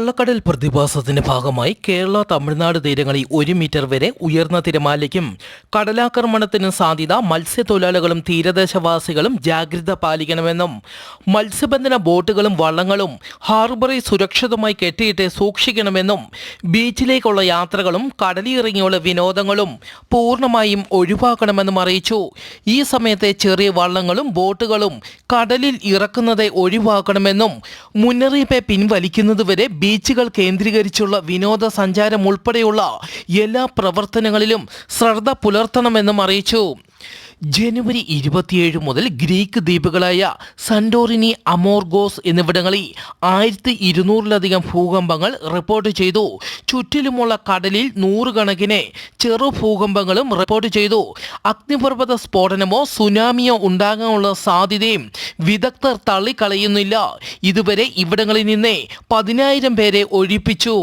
കള്ളക്കടൽ പ്രതിഭാസത്തിന്റെ ഭാഗമായി കേരള തമിഴ്നാട് തീരങ്ങളിൽ 1 മീറ്റർ വരെ ഉയർന്ന തിരമാലയ്ക്കും കടലാക്രമണത്തിനും സാധ്യത. മത്സ്യത്തൊഴിലാളികളും തീരദേശവാസികളും ജാഗ്രത പാലിക്കണമെന്നും മത്സ്യബന്ധന ബോട്ടുകളും വള്ളങ്ങളും ഹാർബറിൽ സുരക്ഷിതമായി കെട്ടിയിട്ട് സൂക്ഷിക്കണമെന്നും ബീച്ചിലേക്കുള്ള യാത്രകളും കടലിറങ്ങിയുള്ള വിനോദങ്ങളും പൂർണ്ണമായും ഒഴിവാക്കണമെന്നും അറിയിച്ചു. ഈ സമയത്തെ ചെറിയ വള്ളങ്ങളും ബോട്ടുകളും കടലിൽ ഇറക്കുന്നത് ഒഴിവാക്കണമെന്നും മുന്നറിയിപ്പ് പിൻവലിക്കുന്നതുവരെ ബീച്ചുകൾ കേന്ദ്രീകരിച്ചുള്ള വിനോദസഞ്ചാരം ഉൾപ്പെടെയുള്ള എല്ലാ പ്രവർത്തനങ്ങളിലും ശ്രദ്ധ പുലർത്തണമെന്നും അറിയിച്ചു. ജനുവരി 27 മുതൽ ഗ്രീക്ക് ദ്വീപുകളായ സന്റോറിനി, അമോർഗോസ് എന്നിവിടങ്ങളിൽ 1200-ലധികം ഭൂകമ്പങ്ങൾ റിപ്പോർട്ട് ചെയ്തു. ചുറ്റിലുമുള്ള കടലിൽ നൂറുകണക്കിന് ചെറു ഭൂകമ്പങ്ങളും റിപ്പോർട്ട് ചെയ്തു. അഗ്നിപർവ്വത സ്ഫോടനമോ സുനാമിയോ ഉണ്ടാകാനുള്ള സാധ്യതയും വിദഗ്ധർ തള്ളിക്കളയുന്നില്ല. ഇതുവരെ ഇവിടങ്ങളിൽ നിന്ന് 10,000 പേരെ ഒഴിപ്പിച്ചു.